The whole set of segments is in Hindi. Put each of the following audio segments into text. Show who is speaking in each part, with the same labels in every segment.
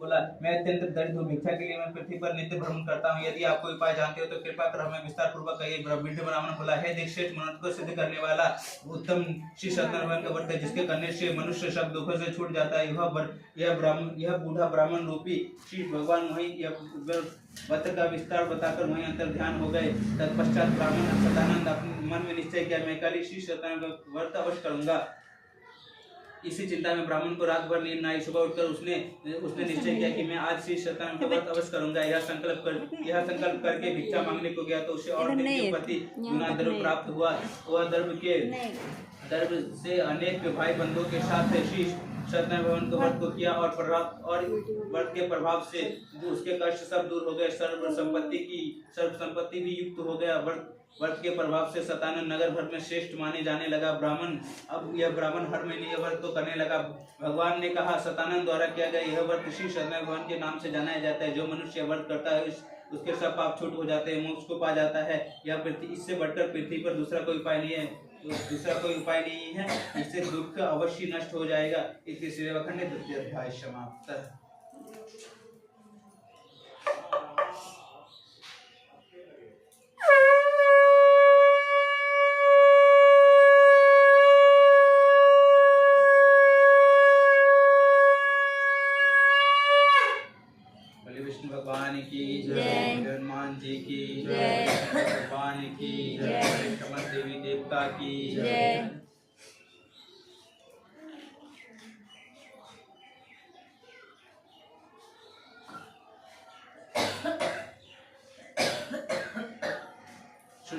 Speaker 1: बोला, मैं अत्यंत दरिद्र हूँ, भिक्षा के लिए मैं पृथ्वी पर नित्य भ्रमण करता हूँ। यदि आप कोई उपाय जानते हो तो कृपा कर हमें विस्तार पूर्वक कहिए। ब्राह्मण बोला, हे दीक्षित, मनोरथ को सिद्ध करने वाला उत्तम श्री सत्यनारायण का व्रत है, जिसके करने से मनुष्य सब दुखों से छूट जाता है। यह बूढ़ा ब्राह्मण रूपी श्री भगवान वही व्रत का विस्तार बताकर वहीं अंतर ध्यान हो गए। तत्पश्चात ब्राह्मण सदानंद अपने मन में निश्चय किया, मैं कल श्री सत्यनारायण का व्रत अवश्य करूंगा। इसी चिंता में ब्राह्मण को रात भर नींद न आई। सुबह उठकर उसने निश्चय किया कि मैं आज श्री सत्यनारायण का व्रत अवश्य करूंगा। यह संकल्प करके भिक्षा मांगने को गया तो उसे और दिन के प्रति गुना द्रव्य प्राप्त हुआ। वह द्रव्य से अनेक भाई बंधुओं के साथ श्री सत्यनारायण भगवान के व्रत को किया और व्रत के प्रभाव से उसके कष्ट सब दूर हो गए। सर्व संपत्ति भी युक्त हो गया। व्रत के प्रभाव से सतानंद नगर भर में श्रेष्ठ माने जाने लगा। अब यह ब्राह्मण हर महीने यह व्रत तो करने लगा। भगवान ने कहा, सतानंद द्वारा किया गया यह व्रत श्री सत्यनारायण भगवान के नाम से जाना जाता है। जो मनुष्य व्रत करता है उसके सब पाप छूट हो जाते हैं, मोक्ष को पा जाता है। इससे बढ़कर पृथ्वी पर दूसरा कोई उपाय नहीं है। इससे दुख अवश्य नष्ट हो जाएगा। इसके सेवाखंड द्वितीय अध्याय समाप्त। भगवान की जय, हनुमान जी की जय, भगवान की जय, समस्त देवी देवता की जय।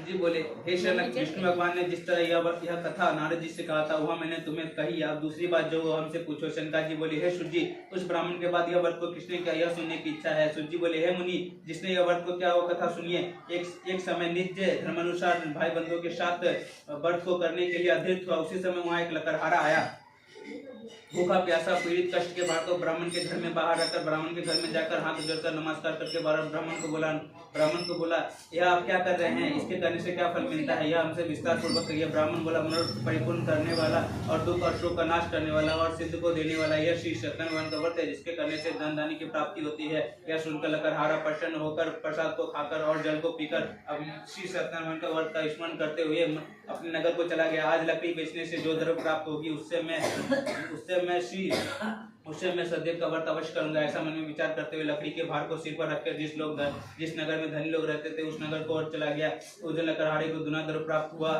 Speaker 1: जी बोले, हे शनक, विष्णु भगवान ने जिस तरह यह कथा नारद जी से कहा था वह मैंने तुम्हें कही। अब दूसरी बात जो हमसे पूछो। शंका जी बोले, हे सूर्य जी, उस ब्राह्मण के बाद यह व्रत को किसने किया, यह सुनने की इच्छा है। सूर्य जी बोले, हे मुनि, जिसने यह व्रत को किया वो कथा सुनिए। एक समय नित्य धर्मानुसार भाई बंधुओं के साथ व्रत को करने के लिए अधीर हुआ। उसी समय वहाँ एक लकड़हारा आया, भूखा प्यासा पीड़ित कष्ट के बाद तो ब्राह्मण के घर में बाहर रखकर ब्राह्मण के घर में जाकर हाथ जोड़कर नमस्कार करके ब्राह्मण को बोला, यह आप क्या कर रहे हैं, इसके करने से क्या फल मिलता है, यह हमसे विस्तार पूर्वक कहिए। ब्राह्मण बोला, मनोरथ परिपूर्ण करने वाला और दुख और शोक का नाश करने वाला और सिद्ध को देने वाला यह श्री सत्यनारायण का व्रत है, जिसके करने से धन धान्य की प्राप्ति होती है। यह सुनकर लकड़हारा प्रसन्न होकर प्रसाद को खाकर और जल को पीकर अब श्री सत्यनारायण का व्रत का स्मरण करते हुए अपने नगर को चला गया। आज लकड़ी बेचने से जो द्रव्य प्राप्त होगी उससे मैं सदैव का व्रत अवश्य करूंगा। ऐसा मन में विचार करते हुए लकड़ी के भार को सिर पर रखकर जिस नगर में धनी लोग रहते थे उस नगर को और चला गया। उस दिन लकड़हारे को दुना द्रव्य प्राप्त हुआ।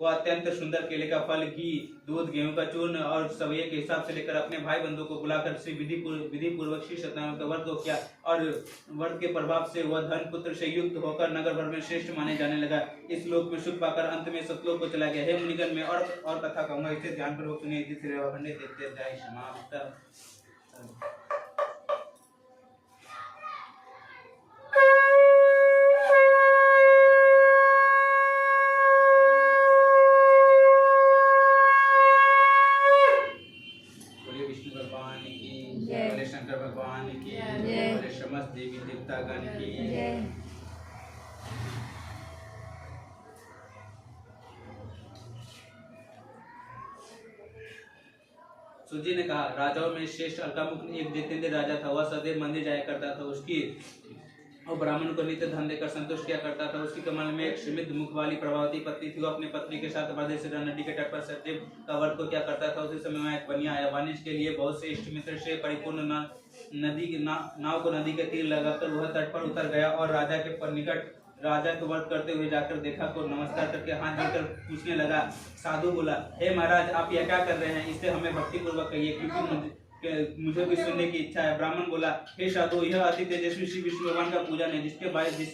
Speaker 1: वह अत्यंत सुंदर केले का फल, घी, दूध, गेहूं का चूर्ण और सवैये के हिसाब से लेकर अपने भाई बंधुओं को बुलाकर श्री विधि पूर्वक श्री सत्यनारायण का व्रत को किया और व्रत के प्रभाव से वह धन पुत्र से युक्त होकर नगर भर में श्रेष्ठ माने जाने लगा। इस लोक में सुख पाकर अंत में सतलोक को चला गया। हे मुनिगण, मैं और कथा कहूंगा, इसे ध्यान पूर्वक सुनिए। समाप्त। शंकर भगवान की जय, समस्त देवी देवतागण की जय। सूर्य ने कहा, राजाओं में श्रेष्ठ अलकामुख एक जितेंद्र राजा था। वह सदैव मंदिर जाया करता था। और ब्राह्मण को नित्य धन देकर संतुष्ट किया करता था। उसकी कमल में एक स्मित मुख वाली प्रभावती पत्नी थी। वो अपनी पत्नी के साथ बरदेसरा नदी के तट पर सदैव का व्रत को क्या करता था। उसी समय वहाँ एक बनिया आया। वाणिज्य के लिए बहुत से इष्ट मित्र से परिपूर्ण नाव को नदी के तीर लगाकर वह तट पर उतर गया और राजा के व्रत करते हुए जाकर देखा को नमस्कार करके हाथ जोड़कर पूछने लगा। साधु बोला, हे महाराज, आप यह क्या कर रहे हैं, इससे हमें भक्ति पूर्वक कहिए, क्योंकि मुझे भी सुनने की इच्छा है। ब्राह्मण बोला, हे साधु, यह अति तेजस्वी श्री विष्णु भगवान का पूजन है, जिससे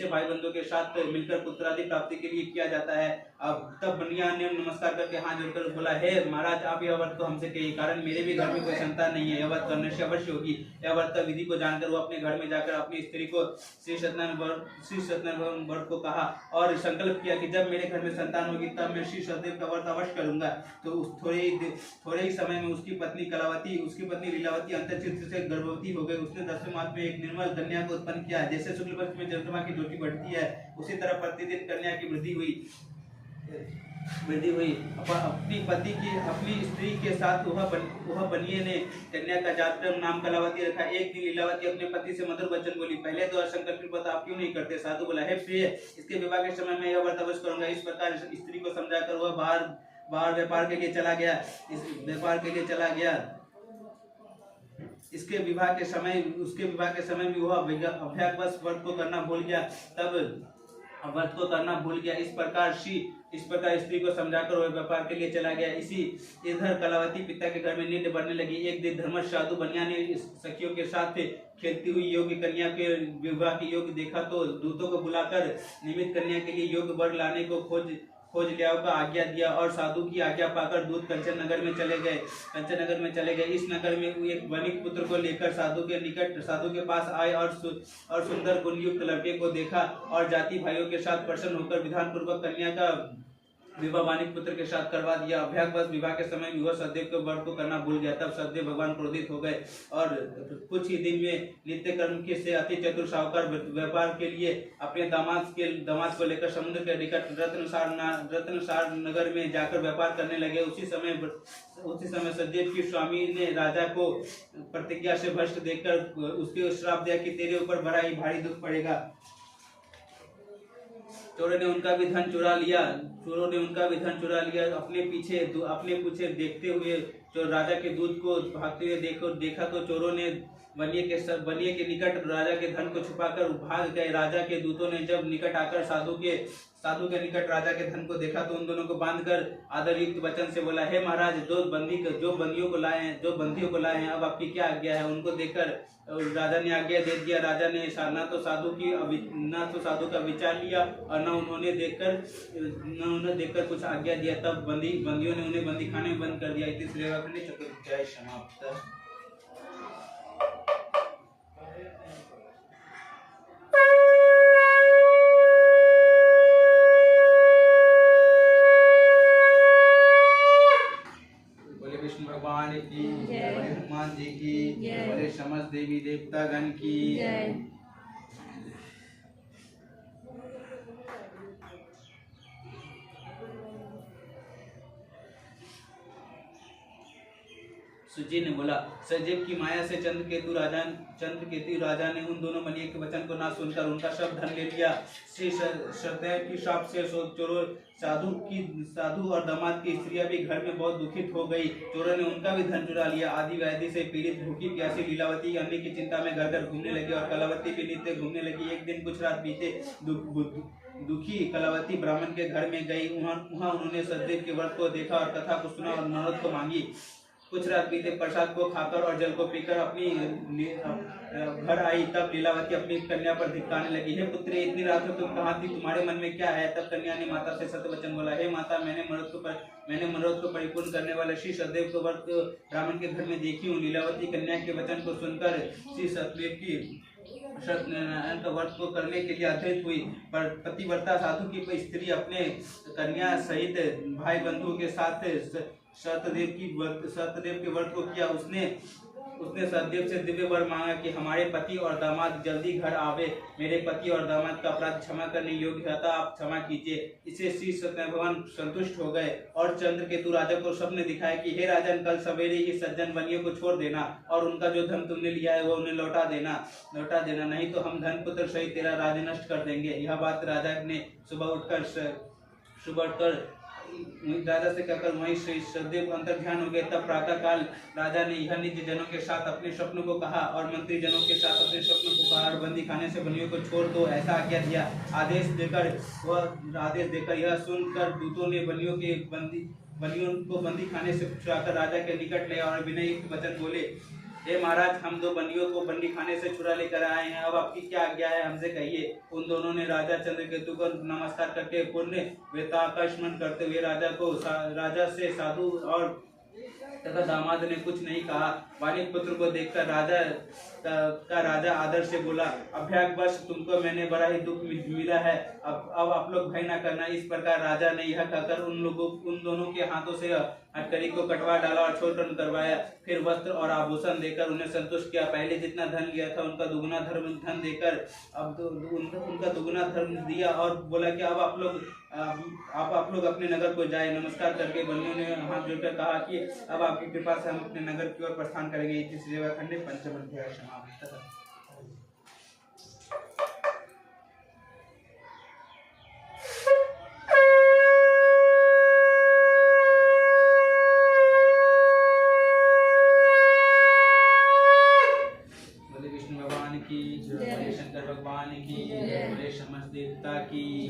Speaker 1: भाई बंधुओं के साथ मिलकर पुत्रादि प्राप्ति के लिए किया जाता है। अब तब बनिया ने नमस्कार करके हाथ जोड़कर बोला, हे महाराज, आप यह व्रत तो हमसे कहिए, कारण मेरे भी घर में कोई संतान नहीं है। यह व्रत करने से अवश्य होगी। यह व्रत का विधि को जानकर वो अपने घर में जाकर अपनी स्त्री को श्री सत्यनारायण व्रत को कहा और संकल्प किया कि जब मेरे घर में संतान होगी तब मैं श्री सत्यदेव का व्रत अवश्य करूंगा। तो थोड़े ही समय में उसकी पत्नी लीलावती अंतर्चित्र से गर्भवती हो गई। उसने 10वें मास में एक निर्मल कन्या को उत्पन्न किया। जैसे शुक्ल पक्ष में चंद्रमा की ज्योति बढ़ती है, उसी तरह प्रतिदिन कन्या की वृद्धि हुई। वृद्धि हुई। अपनी स्त्री के साथ वह बनिए ने कन्या का जातकर्म नाम कलावती रखा। एक दिन लीलावती अपने पति से मधुर वचन बोली, पहले तो असंकल्पित व्रत आप क्यों नहीं करते? साधु बोला, हे प्रिय, इसके विवाह के समय मैं यह व्रत अवश्य करूंगा। इस प्रकार स्त्री को समझाकर वह बाहर व्यापार के लिए चला गया। उसके विवाह के समय भी वह अभ्यागवश व्रत को करना भूल गया। इस प्रकार स्त्री को समझाकर वह व्यापार के लिए चला गया। इधर कलावती पिता के घर में नित्य बढ़ने लगी। एक दिन धर्मस्थ साधु बनिया ने सखियों के साथ खेलती हुई योग्य कन्या के विवाह के योग्य देखा तो दूतों को बुलाकर निमित्त कन्या के लिए योग्य वर लाने को खोज लिया का आज्ञा दिया और साधु की आज्ञा पाकर दूत कंचन नगर में चले गए। इस नगर में एक वणिक पुत्र को लेकर साधु के पास आए और सुंदर गुणयुक्त लड़के को देखा और जाति भाइयों के साथ प्रसन्न होकर विधान पूर्वक कन्या का विवाह वाणिक पुत्र के साथ करवा दिया। अभ्यागवश विवाह के समय भी वह सदैव के व्रत को करना भूल गया। तब सदैव भगवान क्रोधित हो गए और कुछ ही दिन में नित्य कर्म के से अति चतुर साहूकार व्यापार के लिए अपने दामाद को लेकर समुद्र के निकट रत्नसार नगर में जाकर व्यापार करने लगे। उसी समय सदैव की स्वामी ने राजा को प्रतिज्ञा से भ्रष्ट देखकर उसके श्राप दिया कि तेरे ऊपर बड़ा ही भारी दुख पड़ेगा। चोरों ने उनका भी धन चुरा लिया। अपने पीछे देखते हुए जो राजा के दूत को भागते हुए देखा तो चोरों ने बनिए के निकट राजा के धन को छुपाकर भाग गए। राजा के दूतों ने जब निकट आकर साधु के निकट राजा के धन को देखा तो उन दोनों को बांधकर आदरयुक्त वचन से बोला, हे महाराज, जो बंदियों को लाए हैं अब आपकी क्या आज्ञा है? उनको देखकर राजा ने आज्ञा दे दिया। राजा ने न तो साधु का विचार लिया और न उन्होंने देखकर कुछ आज्ञा दिया। तब बंदियों ने उन्हें बंदी खाने में बंद कर दिया। इसलिए चतुर्थाध्याय समाप्त। भगवान की जय, हनुमान जी की जय, बड़े समस्त देवी देवता गण की जय। सुजी ने बोला, सजीव की माया से चंद्रकेतु राजा ने उन दोनों बनिए के वचन को ना सुनकर उनका सब धन ले लिया। श्री सदैव की शाप से चोरों साधु और दामाद की स्त्रियां भी घर में बहुत दुखित हो गई। चोरों ने उनका भी धन चुरा लिया। आदि व्याधि से पीड़ित भूखी प्यासी लीलावती अन्य की चिंता में घर घूमने लगी और कलावती भी नित्य घूमने लगी। एक दिन कुछ रात बीते दुखी कलावती ब्राह्मण के घर में गई। वहाँ उन्होंने सदैव के व्रत को देखा और कथा को सुना और नौरत को मांगी। कुछ रात बीते प्रसाद को खाकर और जल को पीकर अपनी घर आई। तब लीलावती अपनी कन्या पर धिक्कारने लगी, हे पुत्री, इतनी रात में तुम कहाँ थी? तुम्हारे मन में क्या है? तब कन्या ने माता से सत्य वचन बोला, हे माता, मैंने मनोरथ को परिपूर्ण करने वाले श्री सदैव को व्रत ब्राह्मण के घर में देखी हूँ। लीलावती कन्या के वचन को सुनकर श्री सदैव की सत्यनारायण का व्रत को करने के लिए अधीर हुई। पर पतिव्रता साधु की स्त्री अपने कन्या सहित भाई बंधु के साथ सतदेव के व्रत को किया। उसने सतदेव से दिव्य वर मांगा कि हमारे पति और दामाद जल्दी घर आवे। मेरे पति और दामाद का अपराध क्षमा करने योग्य था, आप क्षमा कीजिए। इसे श्री सत्यनारायण भगवान संतुष्ट हो गए और चंद्रकेतु राजा को स्वप्न दिखाया कि हे राजन, कल सवेरे ही सज्जन बनियों को छोड़ देना और उनका जो धन तुमने लिया है वो उन्हें लौटा देना, नहीं तो हम धन पुत्र सहित तेरा राज्य नष्ट कर देंगे। यह बात राजा ने सुबह उठकर राजा से कहकर वहीं श्री सदैव अंतर्ध्यान हो गए। तब प्रातः काल राजा ने यह निज जनों के साथ अपने स्वप्न को कहा और मंत्री जनों के साथ अपने स्वप्न को कहा और बंदी खाने से बनियों को छोड़ दो, ऐसा आज्ञा दिया। आदेश देकर यह सुनकर दूतों ने बनियों को बंदी खाने से छुड़ाकर राजा के निकट ले और विनय युक्त वचन बोले, हे महाराज, हम दो बंदियों को बंदी खाने से चुरा लेकर आए हैं, अब आपकी क्या आज्ञा है, हमसे कहिए। उन दोनों ने राजा चंद्रकेतु को नमस्कार करके पुण्य वेताकस्मरण करते हुए राजा से साधु और तथा दामाद ने कुछ नहीं कहा। वाणिक पुत्र को देखकर राजा आदर से बोला, अभ्यागवश तुमको मैंने बड़ा ही दुख मिला है, अब आप लोग भय न करना। इस प्रकार राजा ने यह कहकर उन दोनों के हाथों से हथकड़ी को कटवा डाला और छोड़ कर करवाया। फिर वस्त्र और आभूषण देकर उन्हें संतुष्ट किया। पहले जितना धन लिया था उनका दुगुना धन देकर अब उनका दुगुना धन दिया और बोला कि अब आप लोग अपने नगर को जाए। नमस्कार करके बंदियों ने हाथ जोड़कर कहा कि अब आपकी कृपा से हम अपने नगर की ओर प्रस्थान करेंगे। इस रेवाखंडे पंचम अध्याय समाप्त। शंकर भगवान की बोले समस्त देवता की।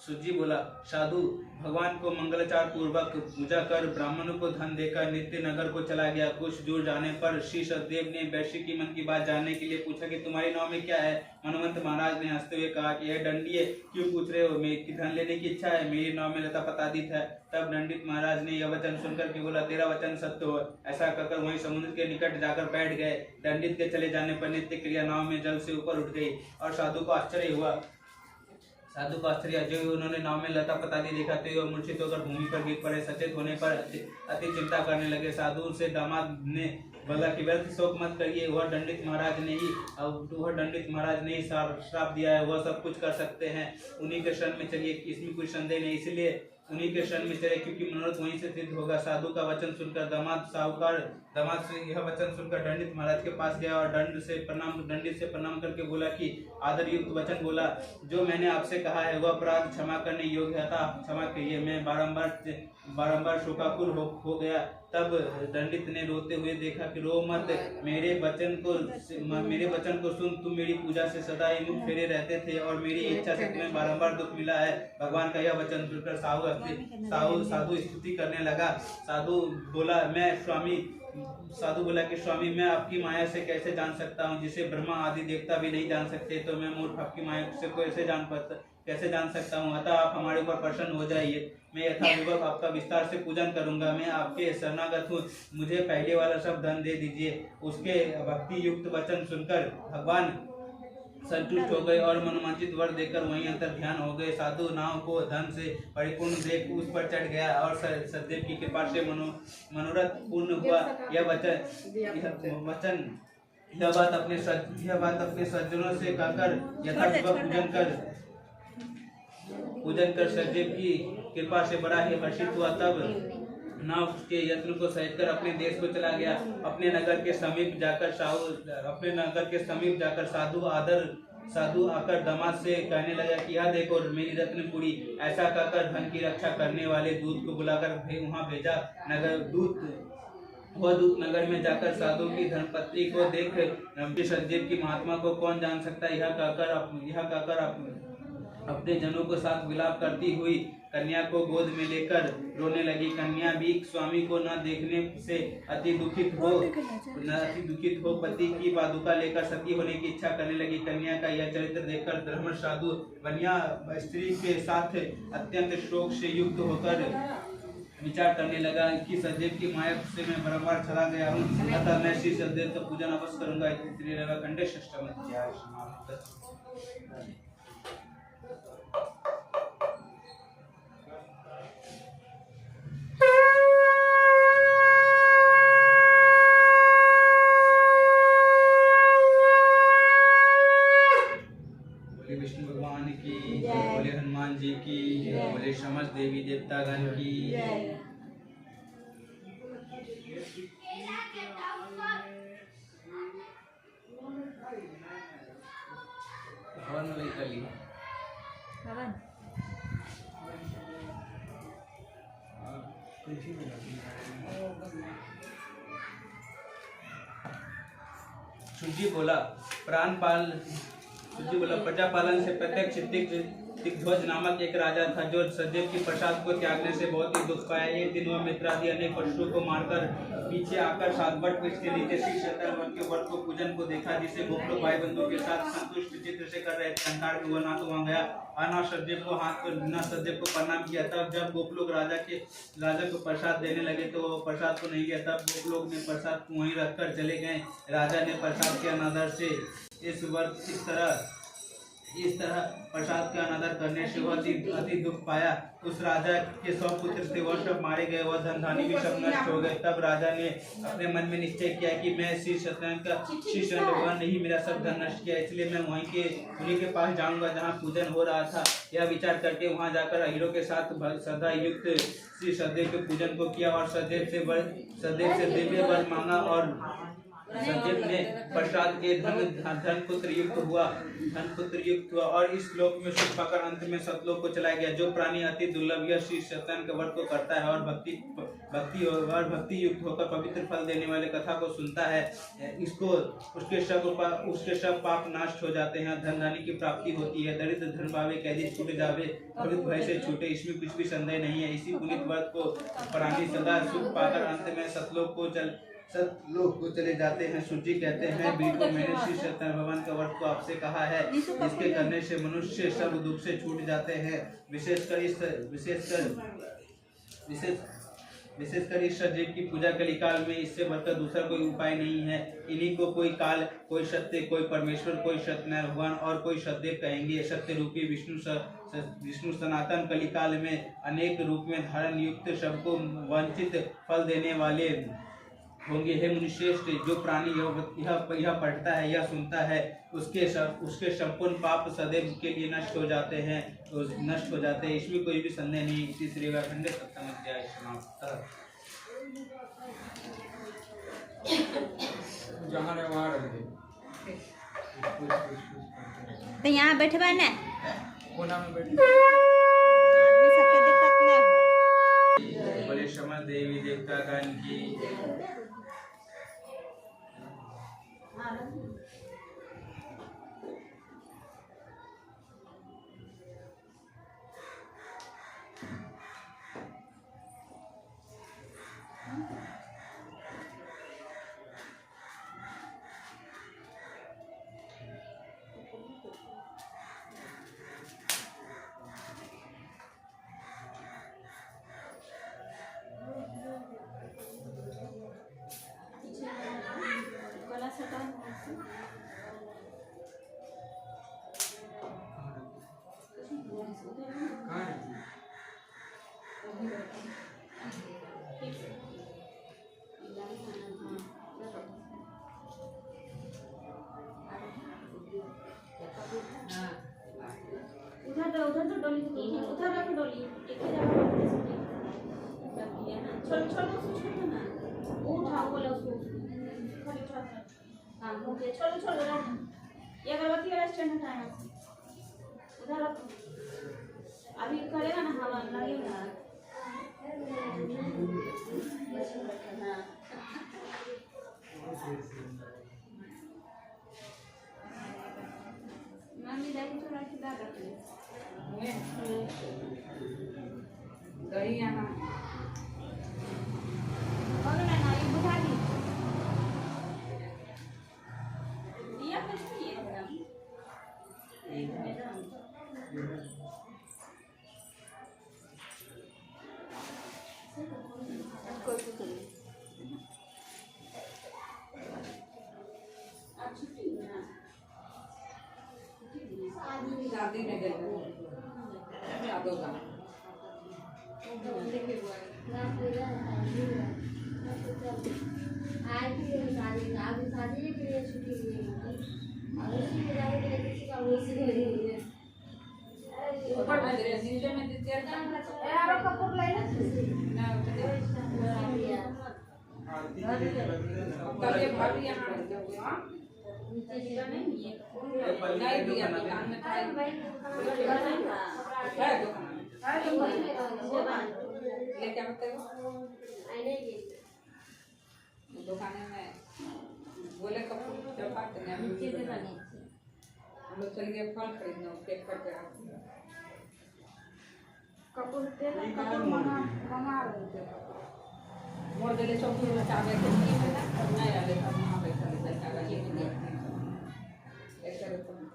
Speaker 1: सुजी बोला, साधु भगवान को मंगलाचार पूर्वक पूजा कर ब्राह्मणों को धन देकर नित्य नगर को चला गया। कुछ दूर जाने पर श्री सतदेव ने वैश्य की मन की बात जानने के लिए पूछा कि तुम्हारे नाव में क्या है। मनवंत महाराज ने हंसते हुए कहा कि यह दंडिये क्यों पूछ रहे हो, मेरी धन लेने की इच्छा है, मेरी नाव में लता पतादित है। तब दंडित महाराज ने यह वचन सुनकर के बोला, तेरा वचन सत्य हो। ऐसा कहकर वहीं समुद्र के निकट जाकर बैठ गए। दंडित के चले जाने पर नित्य क्रिया नाव में जल से ऊपर उठ गई और साधु को आश्चर्य हुआ। जो उन्होंने नाव में लता पताली देखा तो वह मूर्छित होकर भूमि पर गिर पड़े। सचेत होने पर अति चिंता करने लगे। साधु से दामाद ने बोला कि व्यर्थ शोक मत करिए, वह दंडित महाराज ने ही श्राप दिया है, वह सब कुछ कर सकते हैं। उन्हीं के शरण में चलिए, इसमें कोई संदेह नहीं। इसलिए उन्हीं के शरण में चले क्योंकि मनोरथ वहीं से सिद्ध होगा। साधु का वचन सुनकर दामाद से यह वचन सुनकर दंडित महाराज के पास गया और दंडित से प्रणाम करके बोला कि आदर युक्त वचन बोला। जो मैंने आपसे कहा है वह अपराध क्षमा करने योग्य था, क्षमा करिए। मैं बारंबार शोकाकुल हो गया। तब दंडित ने रोते हुए देखा कि रो मत, मेरे वचन को सुन। तुम मेरी पूजा से सदा ही मुख फेरे रहते थे और मेरी इच्छा से तुम्हें बारंबार दुख मिला है। भगवान का यह वचन सुनकर साधु स्तुति करने लगा। साधु बोला कि स्वामी, मैं आपकी माया से कैसे जान सकता हूँ, जिसे ब्रह्मा आदि देवता भी नहीं जान सकते, तो मैं मूर्ख आपकी माया से कैसे जान सकता हूँ। अतः आप हमारे ऊपर प्रसन्न हो जाइए। मैं यथापूर्वक आपका विस्तार से पूजन करूंगा। मैं आपके शरणागत हूँ, मुझे पहले वाला सब धन दे दीजिए। उसके भक्ति युक्त वचन सुनकर भगवान संतुष्ट हो गए और मनोवांछित वर देकर वहीं अंतर ध्यान हो गए। साधु नाव को धन से परिपूर्ण देख उस पर चढ़ गया और सतदेव की कृपा से मनोरथ पूर्ण हुआ। यह बात अपने सज्जनों से कहकर यथापूर्वक पूजन कर सतदेव की कृपा से बड़ा ही हर्षित हुआ। तब नाव के यत्न को सहित कर अपने देश को चला गया। अपने नगर के समीप जाकर साधु आकर दामाद से कहने लगा कि यह देखो मेरी रत्नपुरी। ऐसा कहकर धन की रक्षा करने वाले दूत को बुलाकर वहां भेजा। वह दूत नगर में जाकर साधु की धनपत्नी को देख सतदेव की महात्मा को कौन जान सकता है, यह कहकर अपने जनों को साथ विलाप करती हुई कन्या को गोद में लेकर रोने लगी। कन्या भी स्वामी को न देखने से अति दुखित हो पति की पादुका लेकर सती होने की इच्छा करने लगी। कन्या का यह चरित्र देखकर धर्म साधु बनिया स्त्री के साथ अत्यंत शोक से युक्त होकर विचार करने लगा कि सतदेव की माया से मैं बारंबार चला गया हूँ, अतः मैं श्री सतदेव का पूजन अवश्य करूंगा। श्री रेवाखंडे षष्ठम अध्याय समाप्त। विष्णु भगवान की, बोले हनुमान जी की, बोले समस्त देवी देवतागण की। सुजी बोला, प्रजापालन से प्रत्यक्ष दिग्ध्वज नामक एक राजा था जो सतदेव की प्रसाद को त्यागने से बहुत ही दुख पाया। एक दिन वह मित्रादि अनेक पशुओं को मारकर पीछे आकर सातवट वृक्ष के नीचे श्री शतरवन के व्रत को पूजन को देखा, जिसे गोपलोक भाई बंधुओं के साथ संतुष्ट चित्र से कर रहे थे। अंकार में वह ना तो वहां गया और ना सतदेव को प्रणाम किया। तब जब गोपलोक राजा को प्रसाद देने लगे तो वो प्रसाद को नहीं लिया। तब गोपलोक ने प्रसाद को वहीं रखकर चले गए। राजा ने प्रसाद के अनादर से इस इस तरह प्रसाद का अनादर करने से वह अति दुख पाया। उस राजा के 100 पुत्र थे, वह सब मारे गए, वह धन धान्य भी सब नष्ट हो गए। तब राजा ने अपने मन में निश्चय किया कि मैं श्री सत्यनारायण भगवान ने ही मेरा सब धन नष्ट किया, इसलिए मैं उन्हीं के पास जाऊंगा जहाँ पूजन हो रहा था। यह विचार करके वहां जाकर हीरो के साथ श्रद्धा युक्त श्री सदैव के पूजन को किया और सदैव से दिव्य वर मांगा और सदैव ने प्रसाद के धन पुत्र युक्त हुआ और इस लोक में सुख पाकर अंत में सतलोक को चला गया। जो प्राणी अति दुर्लभ यह श्री सत्यनारायण के व्रत को करता है और भक्ति युक्त होकर पवित्र फल देने वाले कथा को सुनता है, उसके सब पाप नष्ट हो जाते हैं, धन धान्य की प्राप्ति होती है, दरिद्र धन पावे, कैदी छूट जावे, भवित भय से छूटे, इसमें कुछ भी संदेह नहीं है। इसी पुनीत व्रत को प्राणी सदा सुख पाकर अंत में सतलोक को चले जाते हैं। सूची कहते हैं, बीतो मैंने श्री सत्यनारायण भगवान का व्रत को आपसे कहा है, जिसके करने से मनुष्य सब दुख से छूट जाते हैं। विशेषकर इस सजीव की पूजा कलिकाल में इससे बढ़कर दूसरा कोई उपाय नहीं है। इन्हीं को कोई काल, कोई सत्य, कोई परमेश्वर, कोई सत्यनारायण भगवान और कोई सदैव कहेंगे। सत्य रूपी विष्णु सनातन कलिकाल में अनेक रूप में धारण युक्त सबको वांछित फल देने वाले होंगे। हे मुनिश्रेष्ठ, जो प्राणी यह पढ़ता है, यह सुनता है, उसके संपूर्ण पाप सदैव के लिए नष्ट हो जाते हैं। इसमें कोई भी संदेह नहीं। इसी श्री वैखंड सप्तम अध्याय समाप्त।
Speaker 2: तो यहाँ बैठबा ना,
Speaker 1: कोना में बैठ,
Speaker 2: आदमी सबके दिक्कत ना हो।
Speaker 1: बोले समझ देवी देवता गण की।
Speaker 3: उधर तो डोली, उधर रख डोली, एक ही जगह रख दिया ना। छोड़ो उसको ना, वो उठाओ, बोला उसको खाली उठा। हाँ हो गया, छोड़ो रहने। ये अगरबत्ती वाला स्टैंड हटाया, उधर रखो। अभी करेगा ना, हवा लगेगा। मम्मी दही थोड़ा खिला रखी दही यहाँ ना ये बुझा दी दिया कैसे ये
Speaker 4: शादी में गए यादों का शादी के लिए छुट्टी हुई और उसी के जाने के लिए किसी का उसी के लिए ऊपर में नीचे में तेल का यार कपूर लाइना ना कल ये भाभी यहां हां नीचे जिला नहीं है नहीं दिया दुकान में था है दुकान ये क्या बताते हो आईने की दुकान में बोले कपूर चपाते ने नीचे से बनी हम लोग चल गए फल खरीदने पैक करके कपूर तेल कपूर मंगा रहे थे मोड़ देले चौकी में चावल के नहीं आ रहे हम वहां बैठे थे चावल ये नहीं ऐसे तो नहीं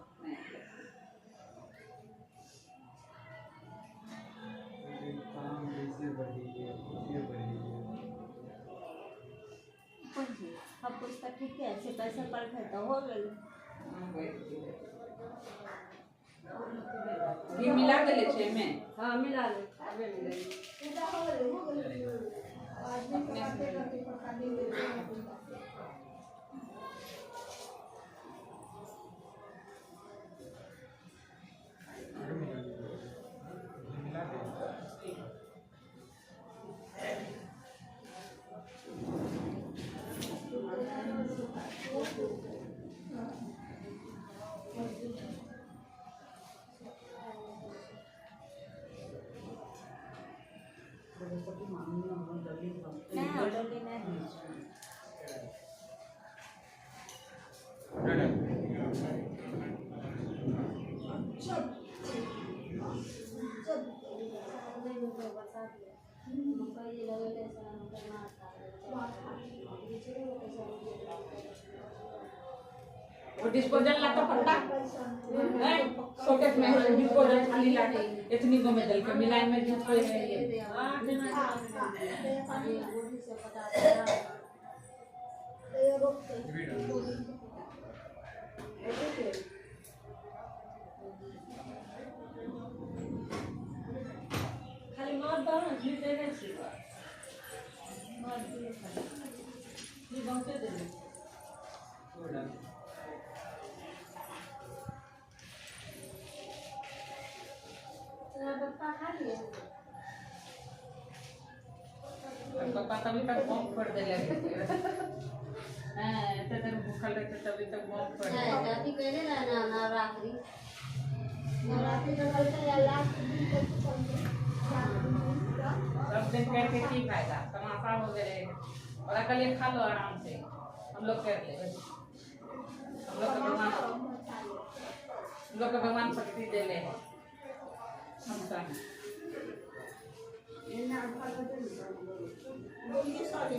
Speaker 1: काम कैसे बढ़ेगी ये बढ़ेगी
Speaker 2: सब कुछ तो ठीक है, ऐसे पैसे पड़ गए तो हो गए।
Speaker 5: घी मिला के ले छे में
Speaker 4: हाँ मिला ले अबे मिले
Speaker 2: नहीं डोली नहीं
Speaker 5: वो डिस्पोजल लाता पड़ता है छोटे में डिस्पोजल खाली लाते इतनी को में दल के मिलाए में जो कोई है ये
Speaker 4: खाली मार दो ना घी दे दे छिवा मार दिए खाली घी बहुते दे दे
Speaker 5: पापा तभी तक बॉम्ब फोड़ दे लगे हां इतने देर भूखल रहते तभी तक बॉम्ब फोड़ दे
Speaker 4: जाति कहले ना ना नवरात्रि नवरात्रि का कल से लास्ट दिन तक
Speaker 5: सब दिन करके की फायदा तमाशा हो गए और कल ये खा लो आराम से हम लोग कर ले हम लोग का भगवान शक्ति दे ले हम सब
Speaker 4: ये ना फल दे बोलिए सारे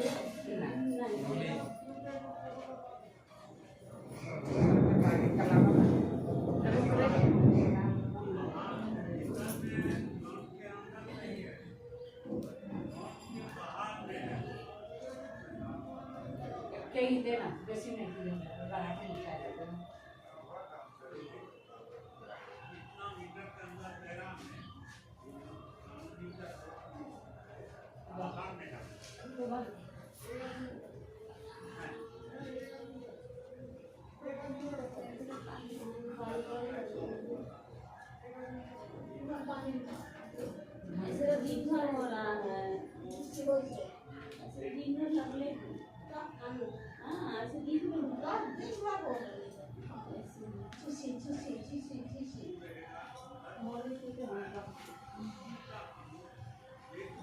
Speaker 5: कहीं देना बेसी नहीं देना नहीं खाया देना
Speaker 3: ऐसे दिन भर हो रहा है ऐसे दिन भर लगले हाँ ऐसे दिन भर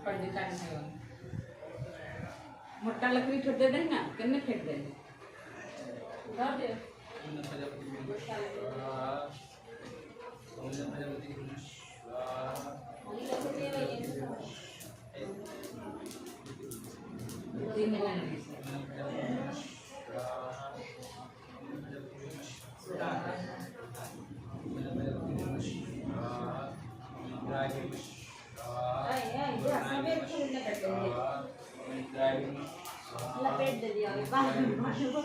Speaker 5: पंडित ने मोटा लकड़ी ठोक दे देना कितने फेंक देंगे
Speaker 4: कर दे
Speaker 5: दिन में नहीं
Speaker 2: लपेट दे दिया अभी बाद में मारो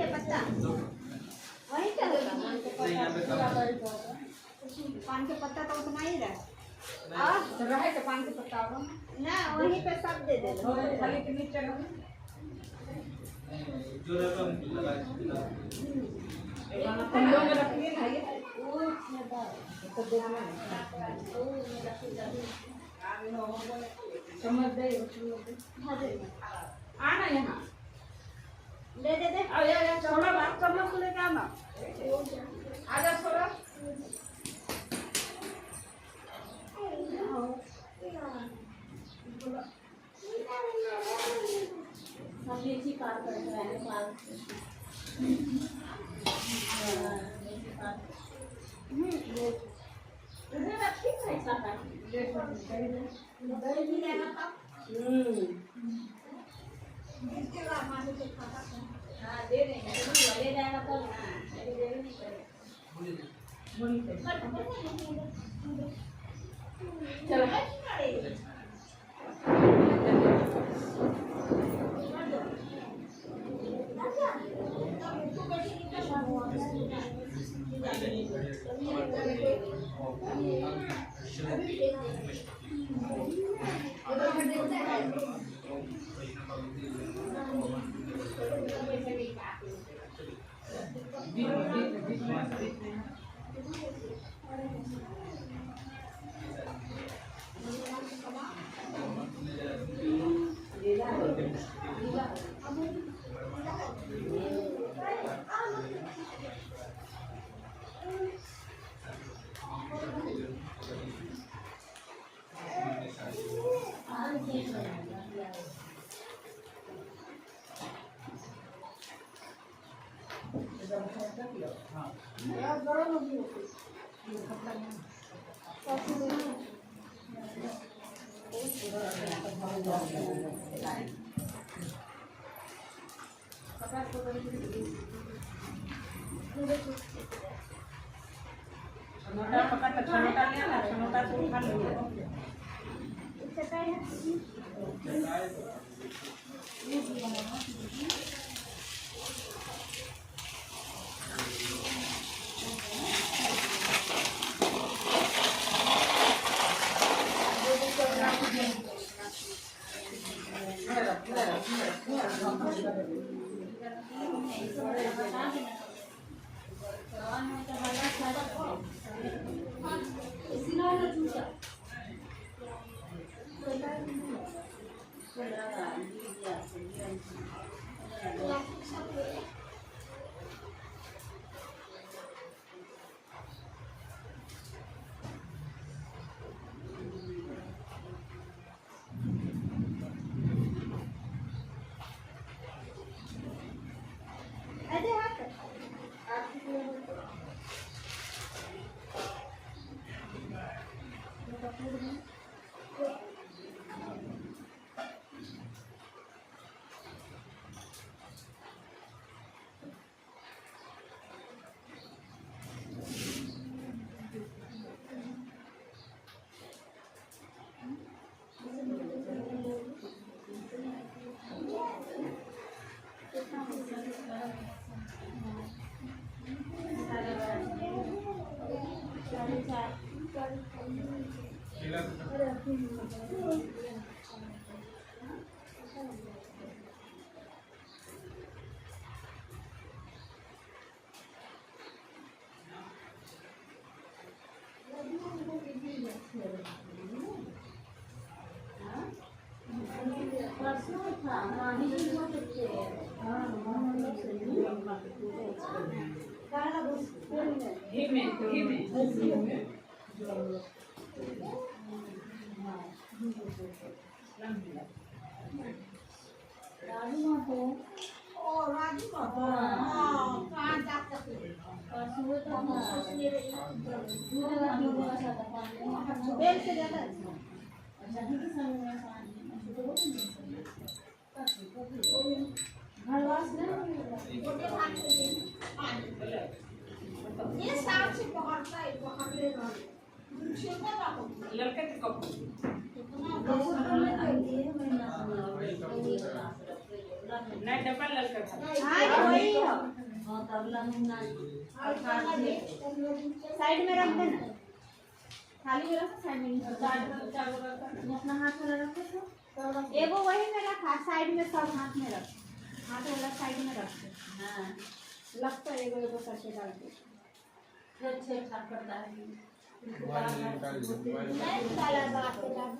Speaker 2: के पत्ता वही क्या होगा
Speaker 1: नहीं, यहाँ पे कम
Speaker 2: पान के पत्ता तो उतना ही रहा और
Speaker 5: तो रहे तो पान के पत्ता और
Speaker 2: ना वहीं पे सब दे दे
Speaker 5: थाली के नीचे रहो
Speaker 1: जो रहता है लगा
Speaker 5: हम लोग रखिए ना ये तो देखना समझ दे आना यहाँ
Speaker 2: दे दे दे
Speaker 5: आ जा छोड़ा बात करना को लेके आना आजा छोड़ा
Speaker 3: हम लीची पार कर रहे हैं पार उधर रखी है साथा
Speaker 2: दही भी लेना था
Speaker 3: हाँ दे देंगे ले जाएगा तब ना अभी दे भी नहीं करेगा
Speaker 5: चलो छनोटा पकड़ तो छनोटा ले ना छनोटा तो उठा लो
Speaker 2: अरे हाथ घी में बेल से ज्यादा
Speaker 4: ये साफ से पकड़ता है पकड़ ले
Speaker 5: लड़के के कप नहीं डबल लड़का
Speaker 2: हाँ वही है
Speaker 4: तबला में ना
Speaker 2: साइड में रख देना, थाली में रखो, साइड में
Speaker 4: अपना हाथ में रखे तो
Speaker 2: एगो वही में रखा, साइड में सब हाथ में रख, हाथ वाला साइड में रख दे।
Speaker 4: हाँ
Speaker 2: लगता है एगो एगो करके डाल दे।
Speaker 4: फिर छेड़छाड़ करता है
Speaker 2: नहीं डाला बात पे डाल